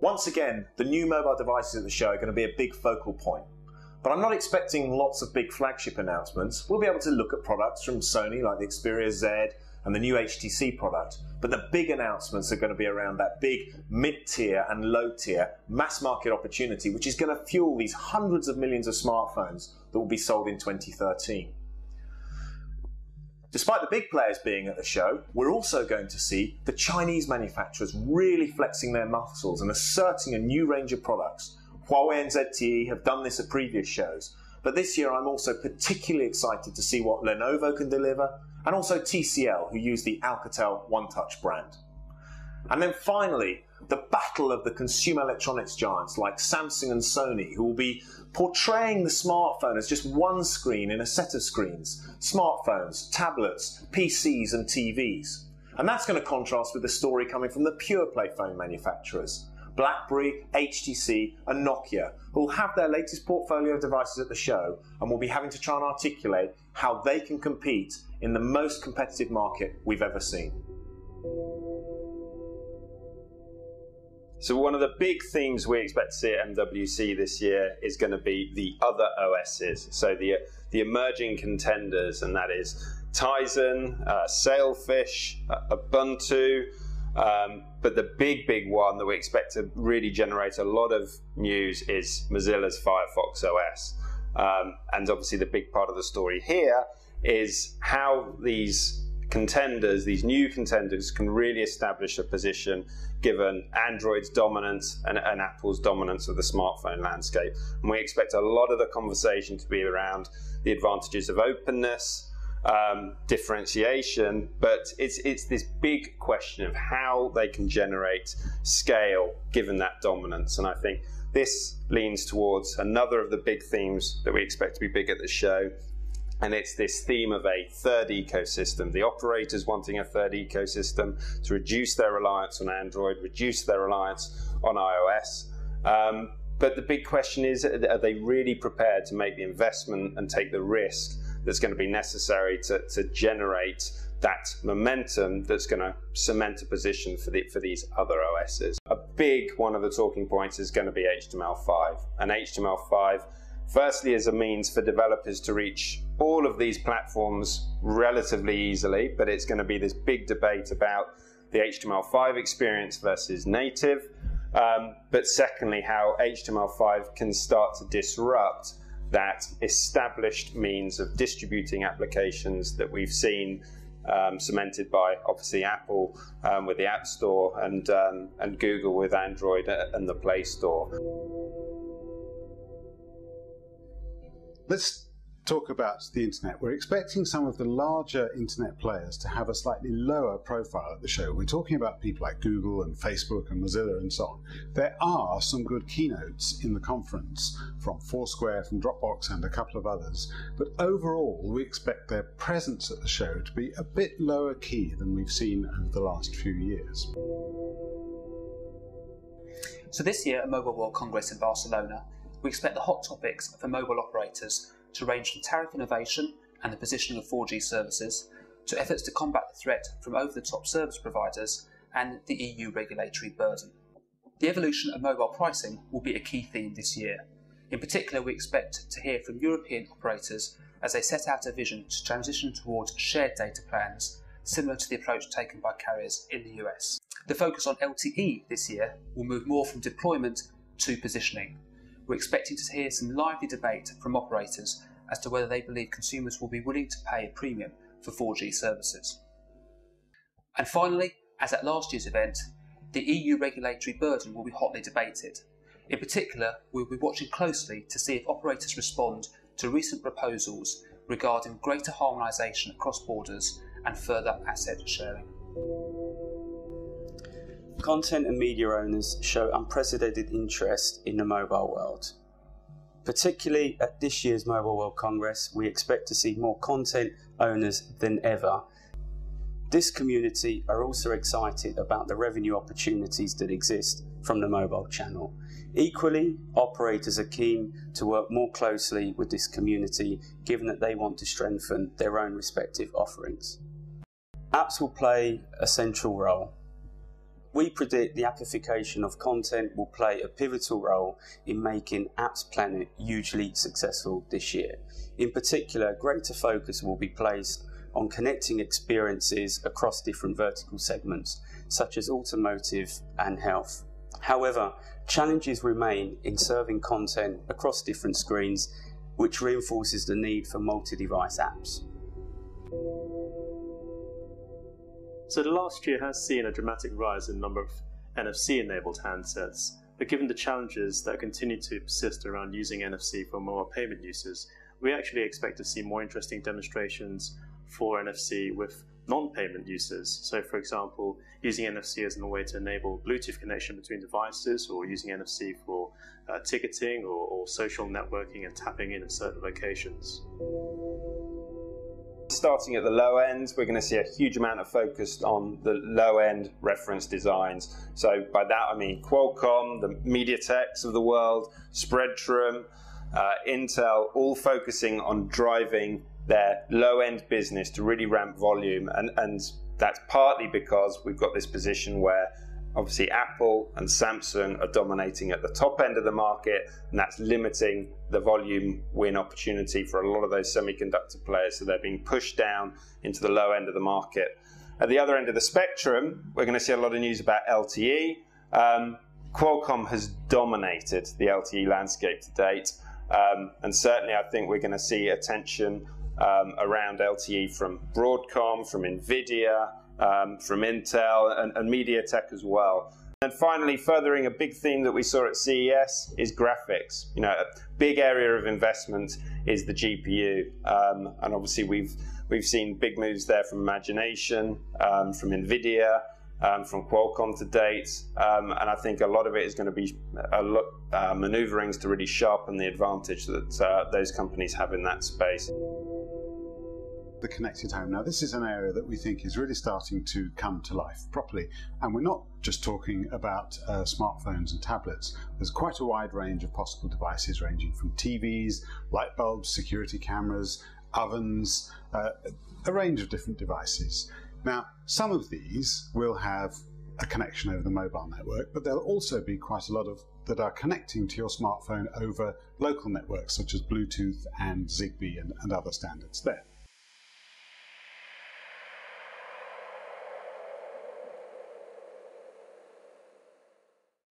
Once again, the new mobile devices at the show are going to be a big focal point. But I'm not expecting lots of big flagship announcements. We'll be able to look at products from Sony like the Xperia Z and the new HTC product, but the big announcements are going to be around that big mid-tier and low-tier mass market opportunity, which is going to fuel these hundreds of millions of smartphones that will be sold in 2013. Despite the big players being at the show, we're also going to see the Chinese manufacturers really flexing their muscles and asserting a new range of products. Huawei and ZTE have done this at previous shows, but this year I'm also particularly excited to see what Lenovo can deliver, and also TCL, who use the Alcatel OneTouch brand. And then finally, the battle of the consumer electronics giants like Samsung and Sony, who will be portraying the smartphone as just one screen in a set of screens: smartphones, tablets, PCs and TVs. And that's going to contrast with the story coming from the pure play phone manufacturers: BlackBerry, HTC and Nokia, who will have their latest portfolio of devices at the show and will be having to try and articulate how they can compete in the most competitive market we've ever seen. So one of the big themes we expect to see at MWC this year is going to be the other OSs, so the emerging contenders, and that is Tizen, Sailfish, Ubuntu, but the big one that we expect to really generate a lot of news is Mozilla's Firefox OS. And obviously the big part of the story here is how these contenders, these new contenders, can really establish a position given Android's dominance and Apple's dominance of the smartphone landscape. And we expect a lot of the conversation to be around the advantages of openness, differentiation, but it's this big question of how they can generate scale given that dominance. And I think this leans towards another of the big themes that we expect to be big at the show, and it's this theme of a third ecosystem. The operators wanting a third ecosystem to reduce their reliance on Android, reduce their reliance on iOS. But the big question is, are they really prepared to make the investment and take the risk that's going to be necessary to generate that momentum that's going to cement a position for these other OSs? A big one of the talking points is going to be HTML5. And HTML5, firstly, is a means for developers to reach all of these platforms relatively easily, but it's going to be this big debate about the HTML5 experience versus native. But secondly, how HTML5 can start to disrupt that established means of distributing applications that we've seen cemented by obviously Apple with the App Store and Google with Android and the Play Store. Let's talk about the internet. We're expecting some of the larger internet players to have a slightly lower profile at the show. We're talking about people like Google and Facebook and Mozilla and so on. There are some good keynotes in the conference from Foursquare, from Dropbox and a couple of others, but overall we expect their presence at the show to be a bit lower key than we've seen over the last few years. So this year at Mobile World Congress in Barcelona, we expect the hot topics for mobile operators to range from tariff innovation and the positioning of 4G services, to efforts to combat the threat from over-the-top service providers and the EU regulatory burden. The evolution of mobile pricing will be a key theme this year. In particular, we expect to hear from European operators as they set out a vision to transition towards shared data plans, similar to the approach taken by carriers in the US. The focus on LTE this year will move more from deployment to positioning. We're expecting to hear some lively debate from operators as to whether they believe consumers will be willing to pay a premium for 4G services. And finally, as at last year's event, the EU regulatory burden will be hotly debated. In particular, we'll be watching closely to see if operators respond to recent proposals regarding greater harmonisation across borders and further asset sharing. Content and media owners show unprecedented interest in the mobile world. Particularly at this year's Mobile World Congress, we expect to see more content owners than ever. This community are also excited about the revenue opportunities that exist from the mobile channel. Equally, operators are keen to work more closely with this community, given that they want to strengthen their own respective offerings. Apps will play a central role. We predict the appification of content will play a pivotal role in making Apps Planet hugely successful this year. In particular, greater focus will be placed on connecting experiences across different vertical segments, such as automotive and health. However, challenges remain in serving content across different screens, which reinforces the need for multi-device apps. So the last year has seen a dramatic rise in the number of NFC-enabled handsets, but given the challenges that continue to persist around using NFC for mobile payment uses, we actually expect to see more interesting demonstrations for NFC with non-payment uses. So for example, using NFC as a way to enable Bluetooth connection between devices, or using NFC for ticketing or social networking and tapping in at certain locations. Starting at the low end, we're going to see a huge amount of focus on the low-end reference designs. So by that I mean Qualcomm, the MediaTeks of the world, Spreadtrum, Intel, all focusing on driving their low-end business to really ramp volume. And that's partly because we've got this position where obviously Apple and Samsung are dominating at the top end of the market, and that's limiting the volume win opportunity for a lot of those semiconductor players. So they're being pushed down into the low end of the market. At the other end of the spectrum, we're going to see a lot of news about LTE. Qualcomm has dominated the LTE landscape to date, and certainly I think we're going to see attention around LTE from Broadcom, from NVIDIA, from Intel and MediaTek as well. And finally, furthering a big theme that we saw at CES is graphics. You know, a big area of investment is the GPU, and obviously we've seen big moves there from Imagination, from NVIDIA, from Qualcomm to date, and I think a lot of it is going to be maneuverings to really sharpen the advantage that those companies have in that space. The connected home. Now, this is an area that we think is really starting to come to life properly. And we're not just talking about smartphones and tablets. There's quite a wide range of possible devices, ranging from TVs, light bulbs, security cameras, ovens, a range of different devices. Now, some of these will have a connection over the mobile network, but there'll also be quite a lot of that are connecting to your smartphone over local networks such as Bluetooth and Zigbee and other standards there.